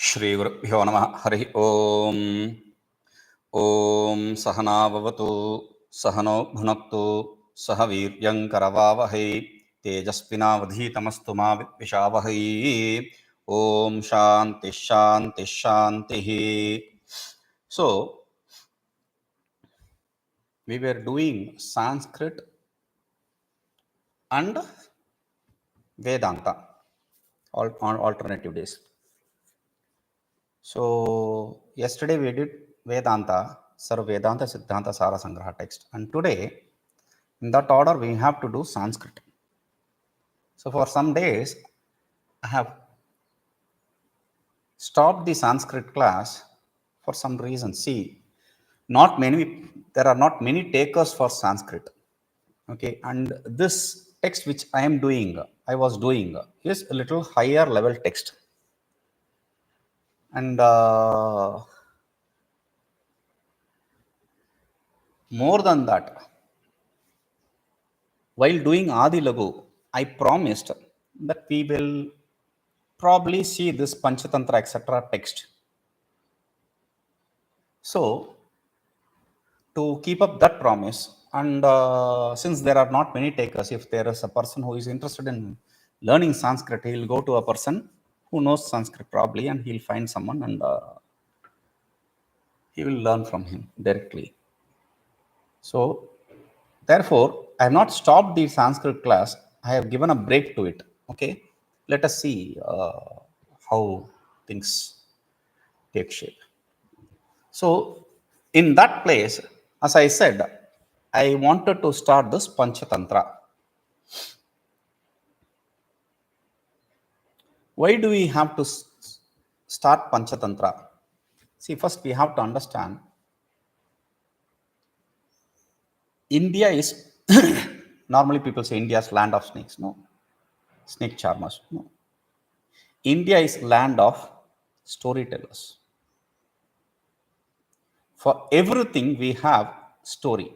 श्रीगुरुभ्यो नमः हरिः ओम् ॐ सहना भवतु सहनौ भुनक्तु सह वीर्यङ्करवावहै तेजस्विनावधीतमस्तु मा विद्विषावहै ॐ शान्तिः शान्तिः शान्तिः. So we were doing Sanskrit and Vedanta on alternative days. So yesterday we did Vedanta, Vedanta Siddhanta Sara Sangraha text, and today in that order we have to do Sanskrit. So for some days I have stopped the Sanskrit class for some reason. See, there are not many takers for Sanskrit. Okay, and this text which I was doing is a little higher level text. And more than that, while doing Adi Lagu, I promised that we will probably see this Panchatantra etc. text. So, to keep up that promise, and since there are not many takers, if there is a person who is interested in learning Sanskrit, he will go to a person who knows Sanskrit probably, and he'll find someone and he will learn from him directly. So, therefore, I have not stopped the Sanskrit class. I have given a break to it. Okay, let us see how things take shape. So, in that place, as I said, I wanted to start this Panchatantra. Why do we have to start Panchatantra? See, first we have to understand India is, normally people say India is land of snakes. No. Snake charmers. No. India is land of storytellers. For everything we have story.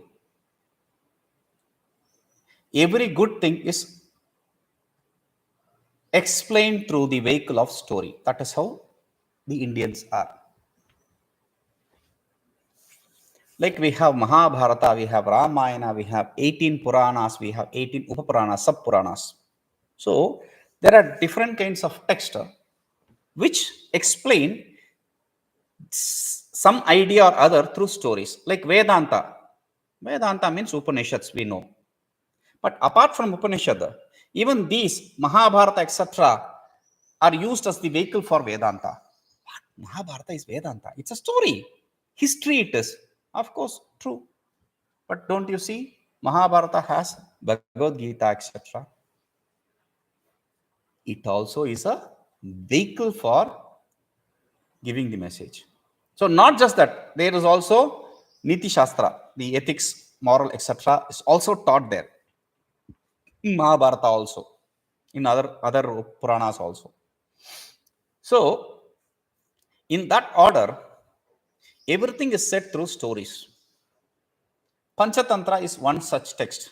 Every good thing is explained through the vehicle of story. That is how the Indians are. Like we have Mahabharata, we have Ramayana, we have 18 Puranas, we have 18 Upapuranas, Sub-Puranas. So there are different kinds of text which explain some idea or other through stories. Like Vedanta. Vedanta means Upanishads, we know. But apart from Upanishad, even these Mahabharata, etc., are used as the vehicle for Vedanta. What? Mahabharata is Vedanta. It's a story. History it is. Of course, true. But don't you see? Mahabharata has Bhagavad Gita, etc. It also is a vehicle for giving the message. So not just that, there is also Niti Shastra, the ethics, moral, etc. is also taught there. In Mahabharata also, in other Puranas also. So, in that order, everything is said through stories. Panchatantra is one such text.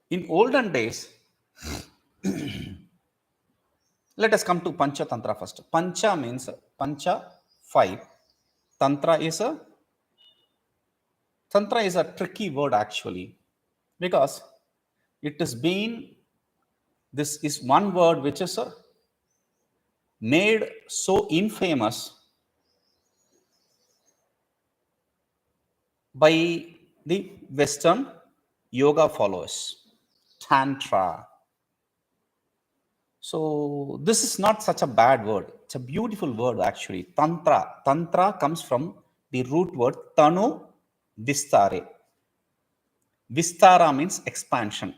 In olden days, let us come to Panchatantra first. Pancha means Pancha, 5. Tantra is a tricky word actually, because this is one word which is made so infamous by the Western yoga followers, Tantra. So this is not such a bad word. It's a beautiful word actually. Tantra. Tantra comes from the root word Tanu Vistare. Vistara means expansion.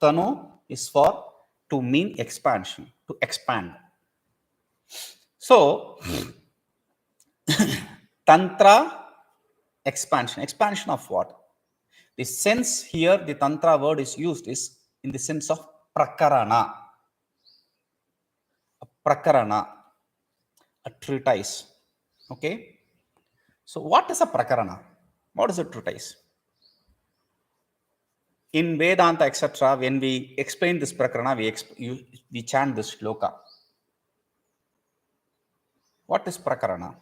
Tanu is for to mean expansion, to expand. So Tantra, expansion. Expansion of what? The sense here, the Tantra word is used is in the sense of prakarana. A prakarana, a treatise. Okay. So what is a prakarana? What is a treatise? In Vedanta, etc., when we explain this prakarana, we chant this shloka. What is prakarana?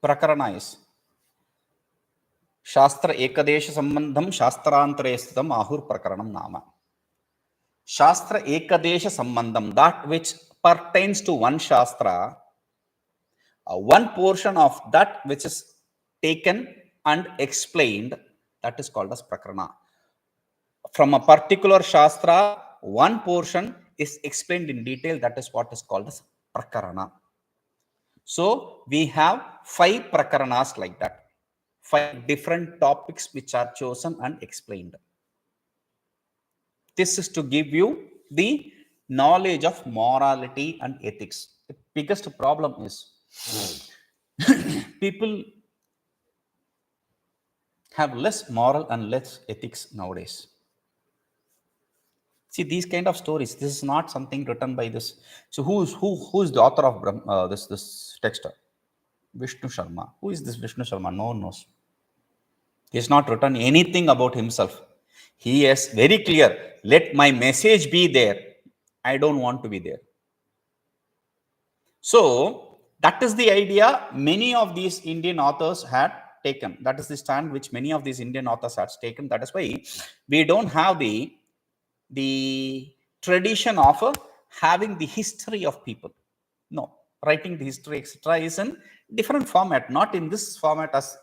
Prakarana is Shastra ekadesha sambandham shastrantare sthitam ahur prakaranam nama. Shastra ekadesha sambandham, that which pertains to one shastra, one portion of that which is taken and explained, that is called as prakarana. From a particular shastra, one portion is explained in detail, that is what is called as prakarana. So we have 5 prakaranas like that. 5 different topics which are chosen and explained. This is to give you the knowledge of morality and ethics. The biggest problem is people have less moral and less ethics nowadays. See, these kind of stories, this is not something written by this. So who is the author of this text? Vishnu Sharma. Who is this Vishnu Sharma? No one knows. He has not written anything about himself. He is very clear. Let my message be there. I don't want to be there. So that is the idea many of these Indian authors had taken. That is the stand which many of these Indian authors had taken. That is why we don't have the tradition of having the history of people. No, writing the history, etc., is in different format, not in this format as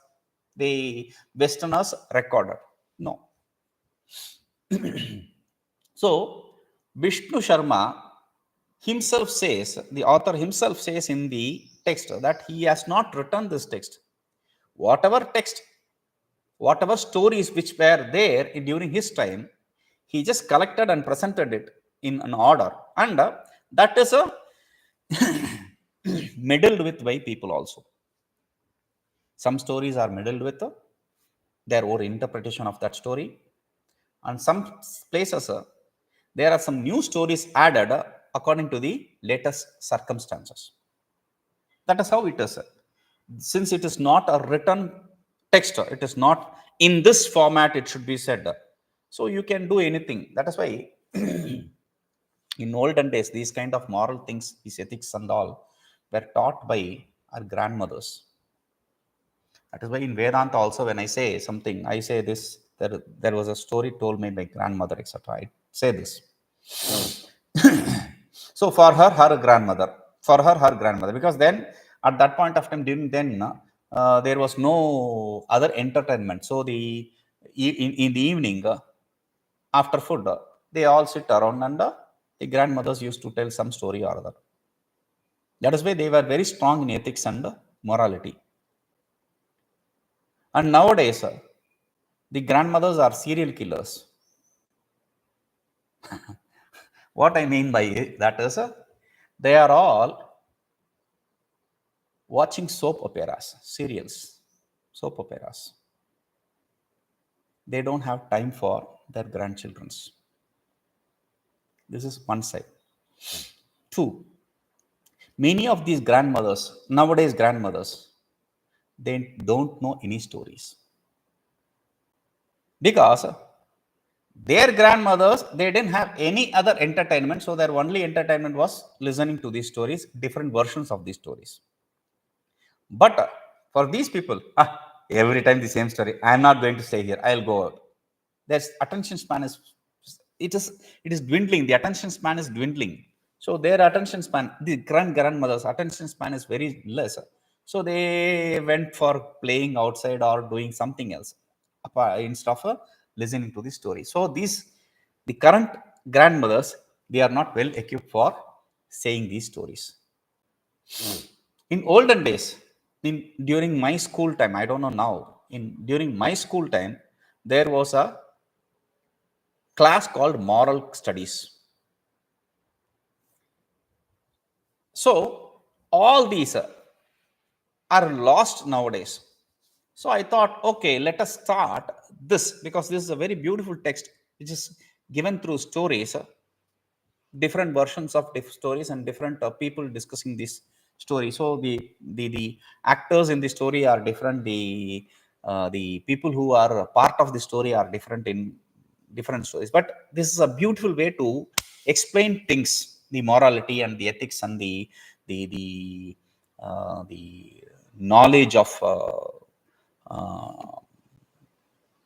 the Westerners recorded. No. So Vishnu Sharma himself says, the author himself says in the text, that he has not written this text. Whatever text, whatever stories which were there during his time, he just collected and presented it in an order, and that is meddled with by people also. Some stories are meddled with their own interpretation of that story, and some places there are some new stories added according to the latest circumstances. That is how it is. Since it is not a written text, it is not in this format, it should be said. So you can do anything. That is why in olden days, these kind of moral things, these ethics and all, were taught by our grandmothers. That is why in Vedanta also, when I say something, I say this, there was a story told me by grandmother, etc. I say this. So for her grandmother, because then at that point of time, during then, there was no other entertainment. So in the evening, after food, they all sit around, and the grandmothers used to tell some story or other. That is why they were very strong in ethics and morality. And nowadays, the grandmothers are serial killers. What I mean by that is, they are all watching soap operas, serials, soap operas. They don't have time for their grandchildren. This is one side. 2, many of these grandmothers, nowadays grandmothers, they don't know any stories. Because their grandmothers, they didn't have any other entertainment. So their only entertainment was listening to these stories, different versions of these stories. But for these people, every time the same story. I am not going to stay here. I'll go out. Their attention span is, it is dwindling. The attention span is dwindling. So their attention span, the grandmother's attention span is very less. So they went for playing outside or doing something else instead of listening to the story. So the current grandmothers, they are not well equipped for saying these stories. In olden days, during my school time, I don't know now, during my school time, there was a class called moral studies. So all these are lost nowadays. So I thought, okay, let us start this, because this is a very beautiful text which is given through stories, different versions of stories, and different people discussing this story. So the actors in the story are different. The people who are part of the story are different in different stories. But this is a beautiful way to explain things, the morality and the ethics and the knowledge of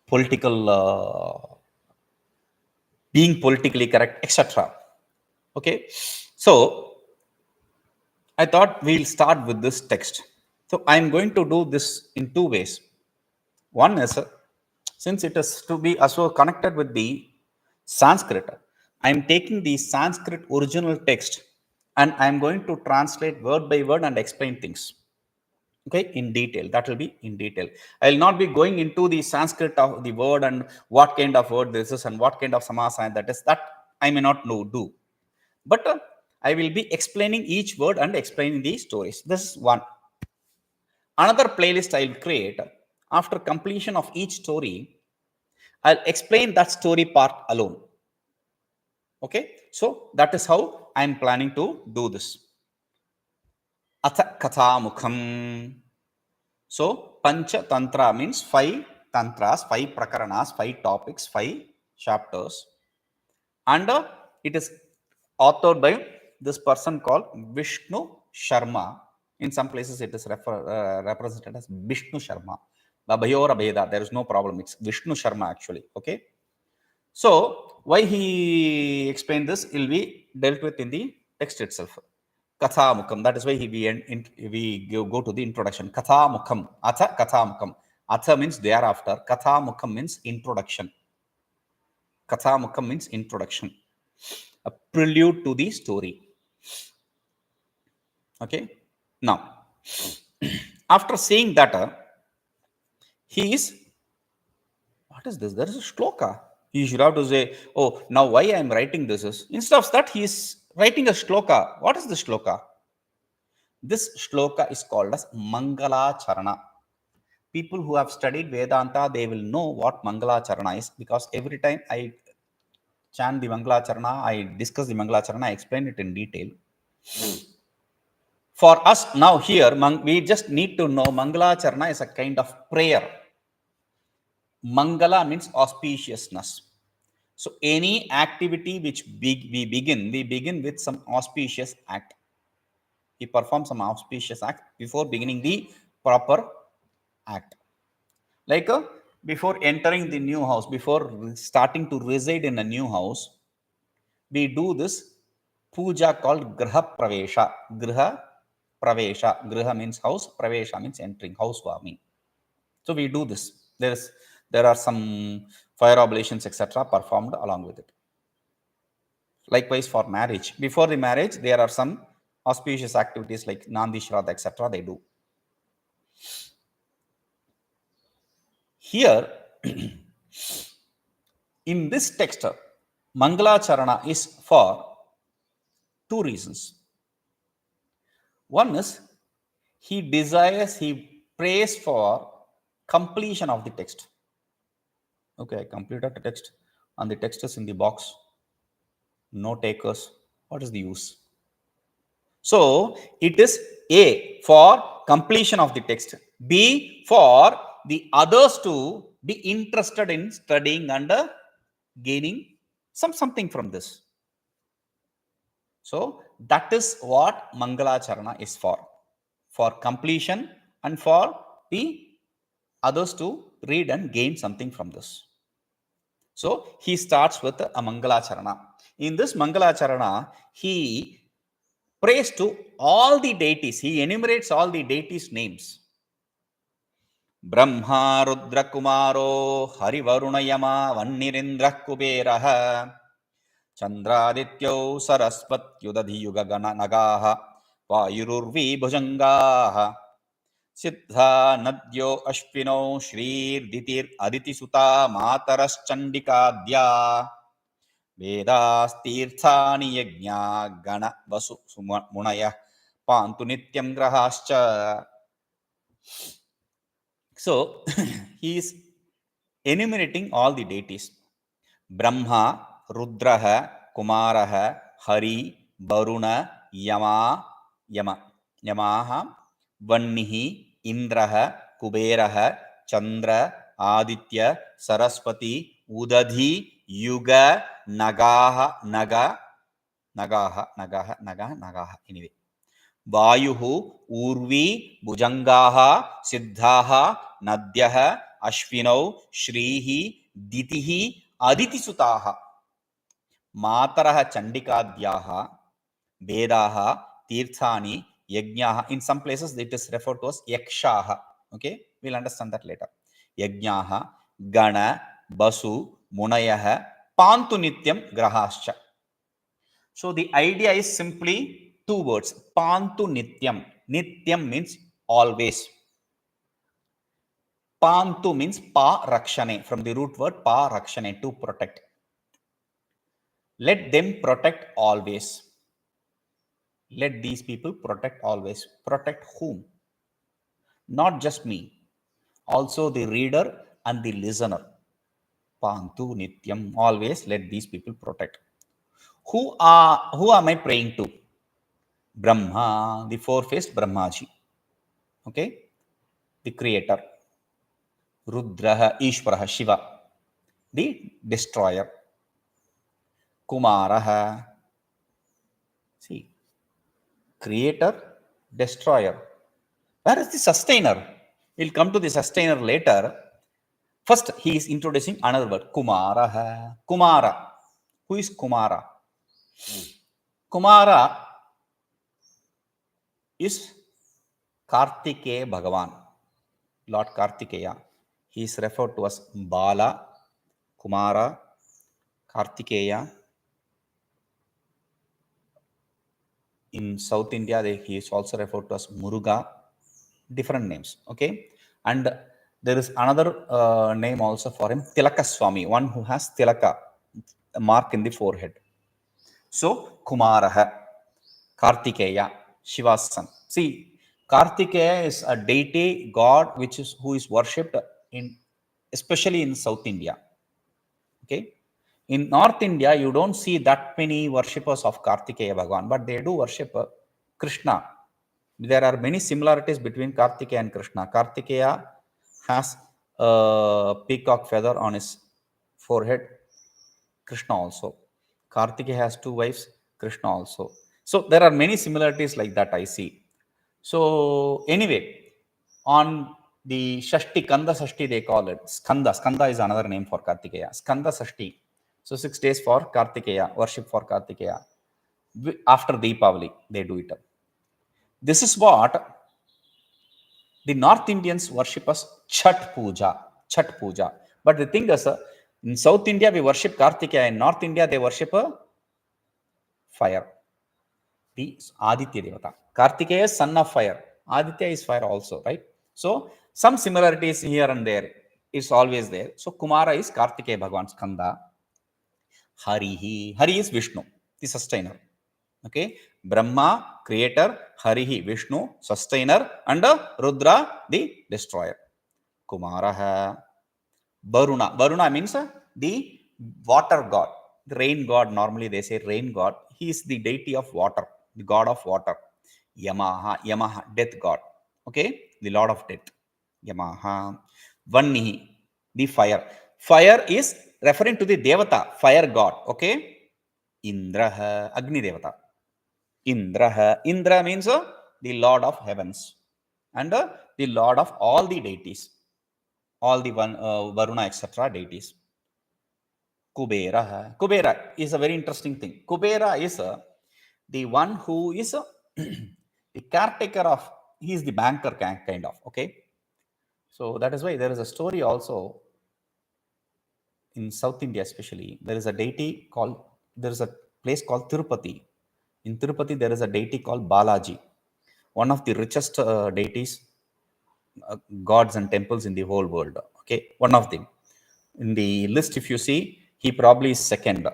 political, being politically correct, etc. Okay, so I thought we'll start with this text. So I'm going to do this in two ways. One is, since it is to be also connected with the Sanskrit, I'm taking the Sanskrit original text and I'm going to translate word by word and explain things. Okay, in detail. That will be in detail. I will not be going into the Sanskrit of the word and what kind of word this is and what kind of samasa and that is. That I may not do. But I will be explaining each word and explaining the stories. This is one. Another playlist I will create after completion of each story. I'll explain that story part alone. Okay, so that is how I am planning to do this. Atha kathamukham. So pancha tantra means 5 tantras, 5 prakaranas, 5 topics, 5 chapters, and it is authored by this person called Vishnu Sharma. In some places it is represented as Vishnu Sharma. Babhayora Bheda, there is no problem. It's Vishnu Sharma actually. Okay. So why he explained this will be dealt with in the text itself. Kathamukham. That is why we go to the introduction. Kathamukham. Atha kathamukham. Atha means thereafter. Kathamukham means introduction. Kathamukham means introduction. A prelude to the story. Okay. Now, after seeing that, he is, what is this? There is a shloka. He should have to say, oh, now why I am writing this is, instead of that, he is writing a shloka. What is the shloka? This shloka is called as Mangala Charana. People who have studied Vedanta, they will know what Mangala Charana is, because every time I chant the Mangala Charana, I discuss the Mangala Charana, I explain it in detail. For us now here, we just need to know Mangala Charana is a kind of prayer. Mangala means auspiciousness. So any activity which we begin with some auspicious act. We perform some auspicious act before beginning the proper act. Like before entering the new house, before starting to reside in a new house, we do this puja called graha pravesha. Graha pravesha. Graha means house, pravesha means entering, housewarming. So we do this. There are some fire oblations, etc. performed along with it. Likewise for marriage. Before the marriage, there are some auspicious activities like Nandi Shraddha, etc. they do. Here, in this text, Mangala Charana is for two reasons. One is, he prays for completion of the text. Okay, I completed the text and the text is in the box. No takers. What is the use? So, it is A, for completion of the text. B, for the others to be interested in studying and gaining something from this. So, that is what Mangala Charana is for completion and for the others to read and gain something from this. So, he starts with a Mangala Charana. In this Mangala Charana, he prays to all the deities. He enumerates all the deities' names. Brahmā, rudraḥ, kumāro, harivaruṇayamā, vahnirindraḥ, kuberaḥ, candrādityau, sarasvatyudadhiyuganagā, vāyururvī, bhujaṅgāḥ, siddhā, nadyo'śvinau, śrīrditiraditisutā, mātaraścaṇḍikādyāḥ, vedāstīrthāni, yajñā, gaṇavasumunayaḥ, pāntu nityaṃ grahāśca. So, he is enumerating all the deities. Brahmā, rudraḥ, kumāro, harivaruṇayamā, vahnirindraḥ, kuberaḥ, candrādityau, sarasvatyudadhiyuganagā, anyway. vāyururvī, bhujaṅgāḥ, siddhā, nadyo'śvinau, śrīrditiraditisutā, mātaraścaṇḍikādyāḥ, vedāstīrthāni, yajñā. In some places it is referred to as yakṣā. Okay, we'll understand that later. Yajñā, gaṇavasumunayaḥ, pāntu nityaṃ grahāśca. So the idea is simply two words, pāntu nityaṃ. Nityaṃ means always. Pāntu means pa-rakṣane, from the root word pa-rakṣane, to protect. Let them protect always. Let these people protect always. Protect whom? Not just me, also the reader and the listener. Pāntu nityaṃ, always let these people protect. Who am I praying to? Brahmā, the four-faced Brahmaji. Okay, the creator. Rudraḥ, Ishvara, Shiva, the destroyer. Kumāro, see, creator, destroyer. Where is the sustainer? We'll come to the sustainer later. First, he is introducing another word, kumāro. Kumāra. Who is Kumāra? Kumāra is Kartikeya Bhagavan, Lord Kartikeya. He is referred to as Bala, Kumāra, Kartikeya. In South India, he is also referred to as Muruga, different names. Okay, and there is another name also for him, Tilaka Swami, one who has Tilaka, a mark in the forehead. So Kumāro, Kartikeya, Shiva's son. See, Kartikeya is a deity god who is worshipped especially in South India. Okay, in North India you don't see that many worshippers of Kartikeya Bhagavan, but they do worship Krishna. There are many similarities between Kartikeya and Krishna. Kartikeya has a peacock feather on his forehead. Krishna also. Kartikeya has two wives. Krishna also. So there are many similarities like that I see. So anyway, on the Shashti, Kanda Shashti they call it. Skanda. Skanda is another name for Kartikeya. Skanda Shashti. So 6 days for Kartikeya, worship for Kartikeya. After Deepavali, they do it. This is what the North Indians worship as Chhat Puja. Chhat Puja. But the thing is, in South India, we worship Kartikeya. In North India, they worship fire. The Aditya Devata. Kartikeya is son of fire. Aditya is fire also, right? So, some similarities here and there is always there. So, Kumāro is Kartikeya Bhagavan's Kanda. Hari is Vishnu, the sustainer. Okay, Brahma, creator, Harihi, Vishnu, sustainer, and Rudra, the destroyer. Kumāro, Varuna. Varuna means the water god, the rain god. Normally they say rain god. He is the deity of water, the god of water. Yamaha, death god. Okay, the lord of death. Yamaha. Vahnihi, the fire. Fire is referring to the Devata, fire god. Okay, Indraḥ, Agni Devata. Indra means the lord of heavens and the lord of all the deities, all the Varuna, etc. deities. Kubera is a very interesting thing. Kubera is the one who is the caretaker of, he is the banker kind of. Okay, so that is why there is a story also in South India, especially. There is a deity called, there is a place called Tirupati. In Tirupati, there is a deity called Balaji, one of the richest deities, gods and temples in the whole world. Okay, one of them. In the list, if you see, he probably is second.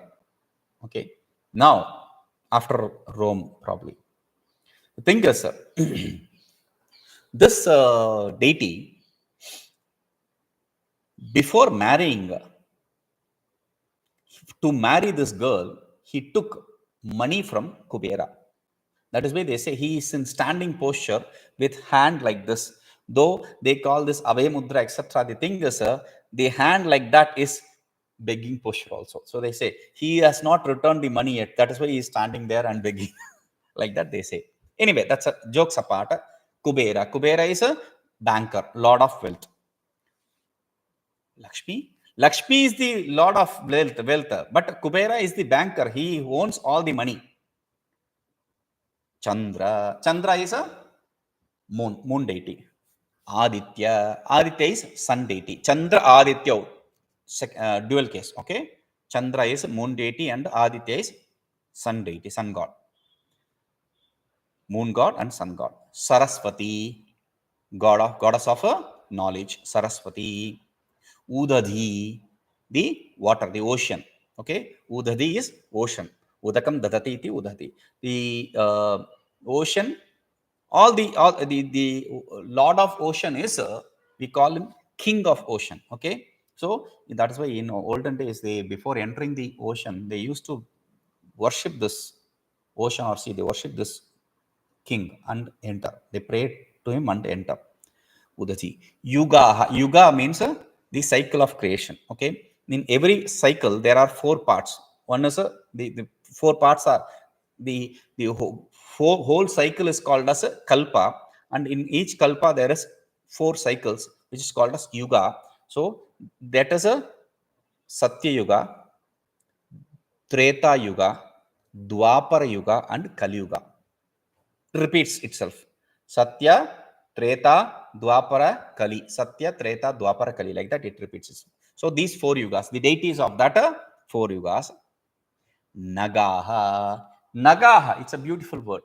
Okay, now after Rome, probably. The thing is, this deity, before marrying, to marry this girl, he took money from Kubera. That is why they say he is in standing posture with hand like this. Though they call this Abhaya Mudra, etc. The thing is, the hand like that is begging posture also. So they say he has not returned the money yet. That is why he is standing there and begging like that, they say. Anyway, that's a jokes apart. Kubera. Kubera is a banker, lord of wealth. Lakshmi. Lakshmi is the lord of wealth, but Kubera is the banker. He owns all the money. Chandra. Chandra is a moon deity. Aditya. Aditya is sun deity. Chandra Adityau. Dual case. Okay. Chandra is moon deity and Aditya is sun deity, sun god. Moon god and sun god. Sarasvati. Goddess of knowledge. Sarasvati. Udadhi, the water, the ocean. Okay, Udadhi is ocean. Udakam dadati iti udadhi. The ocean, the lord of ocean is we call him king of ocean. Okay, so that is why in olden days they before entering the ocean they used to worship this ocean or sea. They worship this king and enter. They pray to him and enter. Udati. Yuga means the cycle of creation. Okay. In every cycle, there are 4 parts. One is the 4 parts are the whole cycle is called as a kalpa, and in each kalpa there is 4 cycles, which is called as yuga. So that is a Satya Yuga, Treta Yuga, Dwapara Yuga, and Kali Yuga. Repeats itself. Satya, Treta, Dwapara, Kali. Satya, Treta, Dwapara, Kali. Like that, it repeats itself. So these 4 yugas, the deities of that 4 yugas. Nagaha. Nagaha, it's a beautiful word.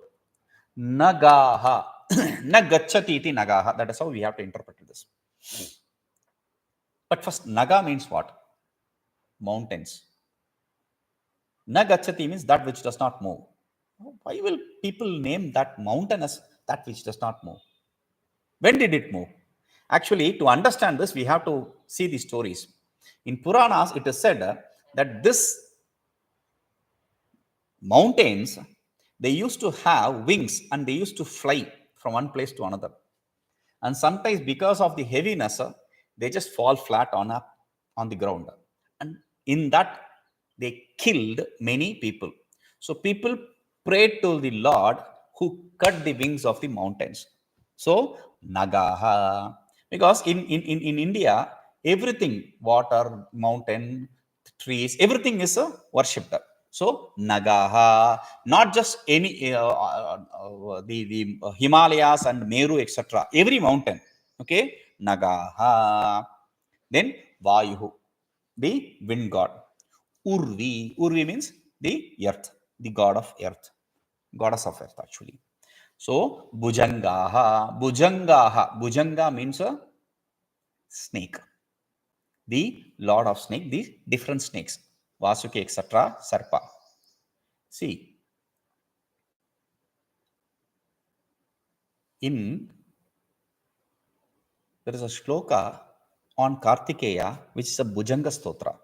Nagaha. Nagacchati iti nagaha. That is how we have to interpret this. But first, naga means what? Mountains. Nagacchati means that which does not move. Why will people name that mountain as that which does not move? When did it move? Actually, to understand this, we have to see the stories. In Puranas, it is said that this mountains, they used to have wings and they used to fly from one place to another. And sometimes because of the heaviness, they just fall flat on the ground. And in that, they killed many people. So people prayed to the Lord who cut the wings of the mountains. So Nagaha. Because in India, everything, water, mountain, trees, everything is worshipped. So Nagaha, not just any the Himalayas and Meru, etc. Every mountain. Okay, Nagaha. Then Vayuhu, the wind god. Urvi means the earth, the god of earth, goddess of earth actually. So bhujaṅgāḥ. Bhujanga means a snake, the lord of snake, the different snakes, Vasuki, etc. Sarpa. See, there is a shloka on Kartikeya, which is a Bhujanga Stotra.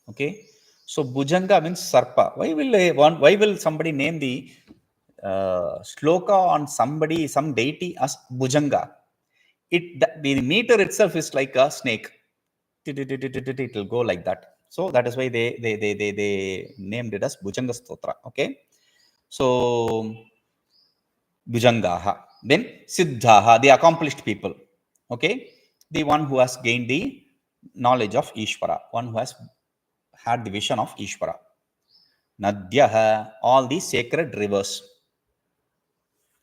Okay, so Bhujanga means Sarpa. Why will somebody name the shloka on some deity as Bhujanga? The meter itself is like a snake. It will go like that. So that is why they named it as Bhujanga Stotra. Okay, so Bhujaṅgāḥ. Then siddhā, the accomplished people. Okay, the one who has gained the knowledge of Ishvara, one who has had the vision of Ishvara. Nadyah, all the sacred rivers.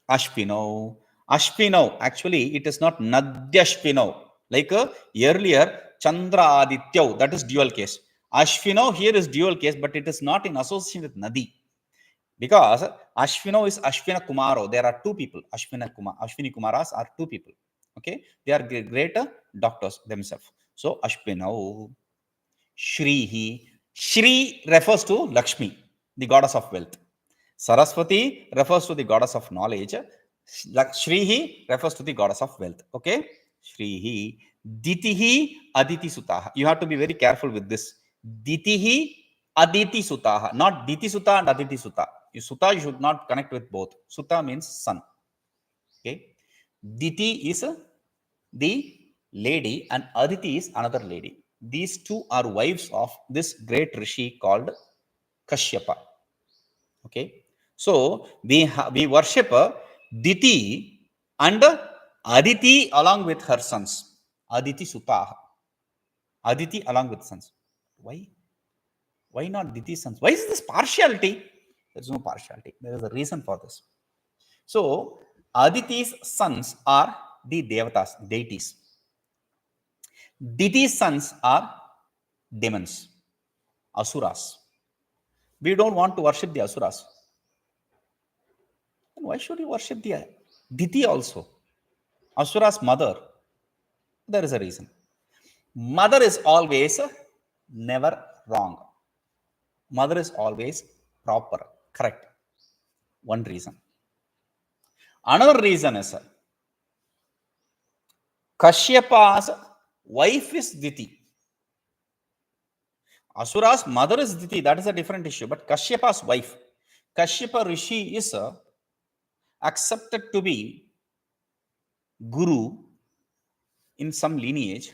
Ashvinau. Ashvinau, actually, it is not nadyo'śvinau. Like earlier, candrādityau, that is dual case. Ashvinau here is dual case, but it is not in association with Nadi. Because Ashvinau is Ashvina kumāro. There are 2 people. Ashvini kumaras are 2 people. Okay, they are great doctors themselves. So Ashvinau. Shrihi. Shri refers to Lakshmi, the goddess of wealth. Saraswati refers to the goddess of knowledge. Shrihi refers to the goddess of wealth. Okay, Shrihi. Ditihi Aditisutā. You have to be very careful with this. Ditihi Aditisutā, not Ditisutā and Aditisutā. Sutta you should not connect with both. Sutta means sun. Okay, Diti is the lady and Aditi is another lady. These 2 are wives of this great rishi called Kashyapa. Okay, So we worship Diti and Aditi along with her sons. Aditi Sutā. Aditi along with sons. Why? Why not Diti's sons? Why is this partiality? There is no partiality. There is a reason for this. So Aditi's sons are the devatas, deities. Diti's sons are demons, asuras. We don't want to worship the asuras. Then why should you worship the Diti also? Asura's mother. There is a reason. Mother is always never wrong. Mother is always proper, correct. One reason. Another reason is Kashyapa's wife is Diti. Asura's mother is Diti. That is a different issue. But Kashyapa's wife, Kashyapa Rishi is accepted to be Guru in some lineage.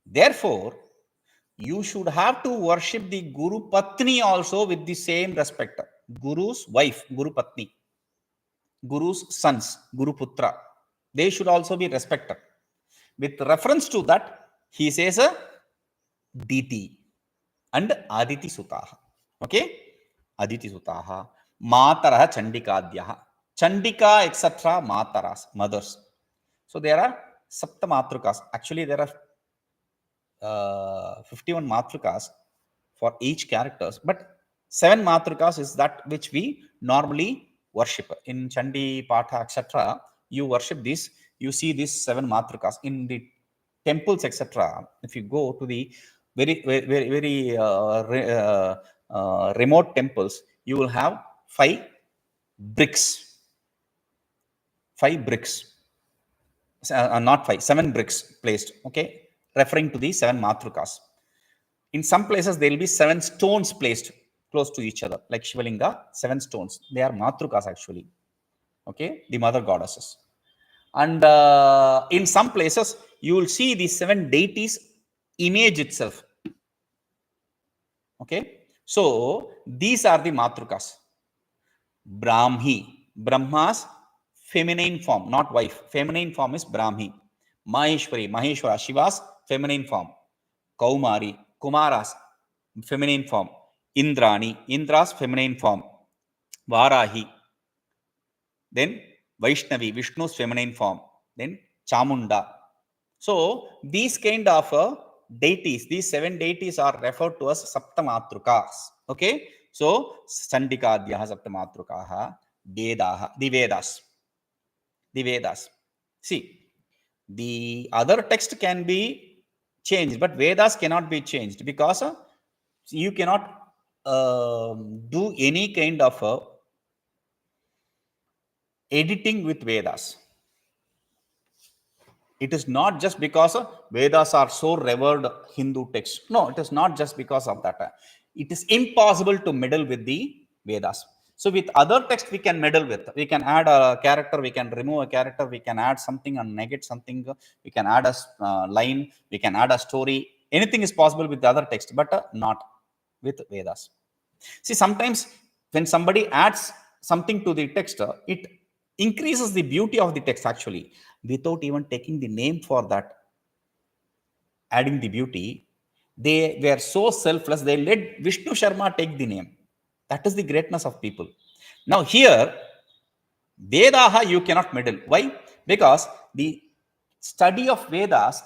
Therefore, you should have to worship the Guru Patni also with the same respect. Guru's wife, Guru Patni. Guru's sons, Guru Putra. They should also be respected. With reference to that, he says Diti and Aditi Sutā. Okay? Aditi Sutā. Mātaraścaṇḍikādyāḥ. Chandika, etc. Mātaras, mothers. So there are Sapta Matrukas. Actually, there are 51 Matrukas for each characters. But 7 Matrukas is that which we normally worship. In Chandi, Patha, etc. You worship this. You see these 7 Matrukas. In the temples, etc. If you go to the very remote temples, you will have 5 bricks. 5 bricks. Not 5, 7 bricks placed. Okay. Referring to the 7 Matrukas. In some places, there will be 7 stones placed close to each other. Like Shivalinga, 7 stones. They are Matrukas actually. Okay. The mother goddesses. And in some places, you will see the 7 deities image itself. Okay. So, these are the Matrukas. Brahma's feminine form, not wife. Feminine form is Brahmi. Maheshwara, Shiva's feminine form. Kumāra's feminine form. Indra's feminine form. Varahi. Then Vaishnavi, Vishnu's feminine form. Then Chamunda. So, these kind of deities, these 7 deities are referred to as Saptamatrukas. Okay. So, Candrādityau, Saptamatrukaha, the Vedas. The Vedas. See, the other text can be changed, but Vedas cannot be changed because you cannot do any kind of editing with Vedas. It is not just because Vedas are so revered Hindu texts. No, it is not just because of that. It is impossible to meddle with the Vedas. So with other texts, we can meddle with. We can add a character, we can remove a character, we can add something and negate something. We can add a line, we can add a story. Anything is possible with the other text, but not with Vedas. See, sometimes when somebody adds something to the text, it increases the beauty of the text actually, without even taking the name for that, adding the beauty. They were so selfless, they let Vishnu Sharma take the name. That is the greatness of people. Now here, Vedaha you cannot meddle. Why? Because the study of Vedas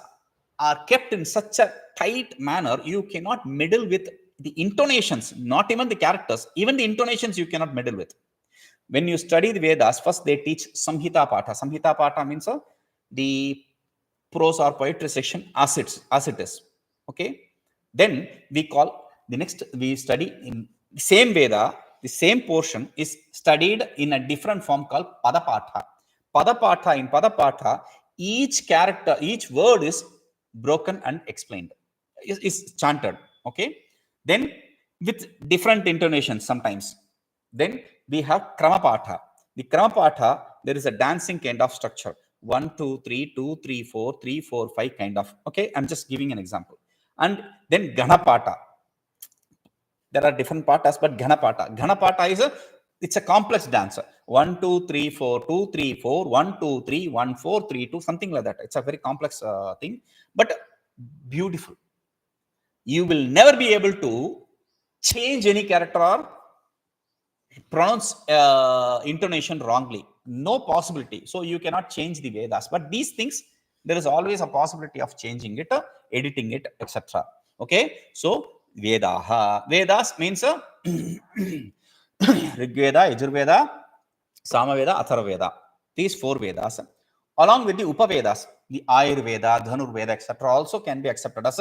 are kept in such a tight manner, you cannot meddle with the intonations, not even the characters, even the intonations you cannot meddle with. When you study the Vedas, first they teach Samhita Patha. Samhita Patha means the prose or poetry section as it is. Okay. Then we study in the same Veda, the same portion is studied in a different form called Padapatha. In Padapatha, each character, each word is broken and explained, is chanted. Okay. Then with different intonations sometimes. Then we have Kramapatha. The Kramapatha, there is a dancing kind of structure. 1, 2, 3, 2, 3, 4, 3, 4, 5 kind of. Okay, I'm just giving an example. And then Ganapatha. There are different patas, but Ganapatha. Ganapatha is it's a complex dance. 1, 2, 3, 4, 2, 3, 4, 1, 2, 3, 1, 4, 3, 2, something like that. It's a very complex thing, but beautiful. You will never be able to change any character or pronounce intonation wrongly. No possibility. So you cannot change the Vedas. But these things, there is always a possibility of changing it, editing it, etc. Okay. So Vedaha. Vedas means Rigveda, Yajurveda, Samaveda, Atharvaveda. These 4 Vedas, along with the Upavedas, the Ayurveda, Dhanurveda, etc., also can be accepted as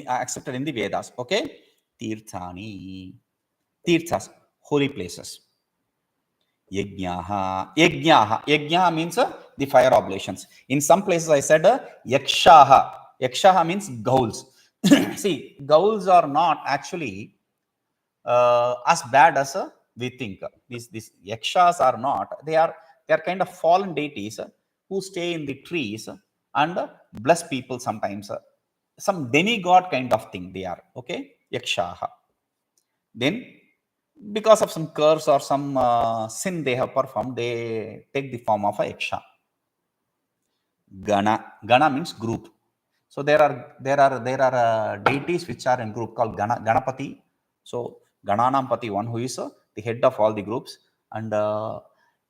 accepted in the Vedas. Okay. Tirthāni. Tirthas, holy places. Yajñā. Yajñā means the fire oblations. In some places I said yakṣā. Yakṣā means ghouls. See, ghouls are not actually as bad as we think. These yakshas are not. They are kind of fallen deities who stay in the trees and bless people sometimes. Some demigod kind of thing they are. Okay, yakṣā. Then, because of some curse or some sin they have performed, they take the form of a yakṣā. Gana means group. So there are deities which are in group called Ganapati. So Ganānaṁ one who is the head of all the groups, and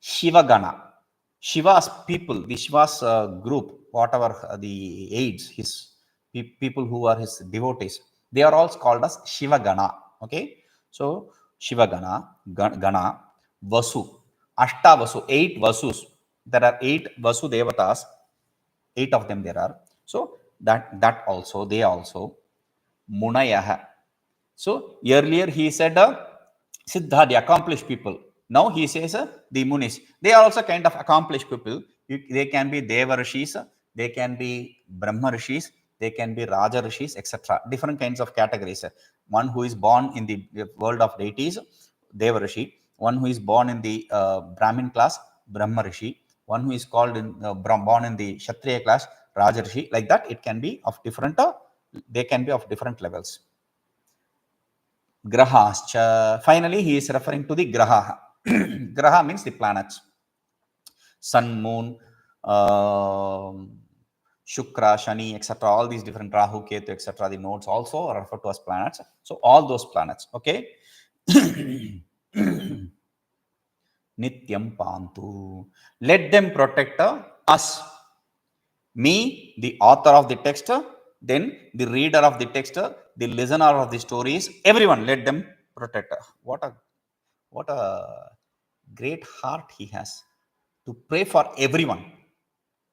Shiva Gana. Shiva's people, the Shiva's group, whatever the aides, his people who are his devotees, they are also called as Shiva Gana. Okay, so Shiva Gana, Vasu, Ashta Vasu, 8 Vasus. There are 8 Vasu Devatas, 8 of them there are. So that also, they also, Munayaḥ. So earlier he said siddhā, the accomplished people. Now he says the munis. They are also kind of accomplished people. They can be deva rishis, they can be brahma rishis, they can be raja rishis, etc. Different kinds of categories. One who is born in the world of deities, deva rishi. One who is born in the Brahmin class, brahma rishi. One who is called born in the kshatriya class, raja rishi. Like that, it can be of different. They can be of different levels. Grahāśca. Finally, he is referring to the graha. Graha means the planets. Sun, moon, Shukra, Shani, etc. All these different Rahu, Ketu, etc. The nodes also are referred to as planets. So all those planets. Okay. Nityaṃ pāntu. Let them protect us. Me, the author of the text, then the reader of the text, the listener of the stories, everyone, let them protect. What a great heart he has to pray for everyone.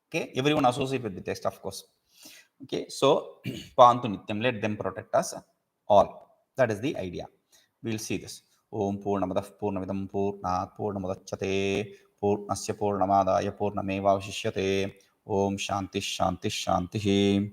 Okay, everyone associated with the text, of course. Okay, so pāntu nityaṃ, let them protect us all. That is the idea. We'll see this. Om Purnamadah Purnamidam Purnat Purnamudachyate Purnasya Purnamadaya Purnamevavashishyate. Om Shanti Shanti Shanti.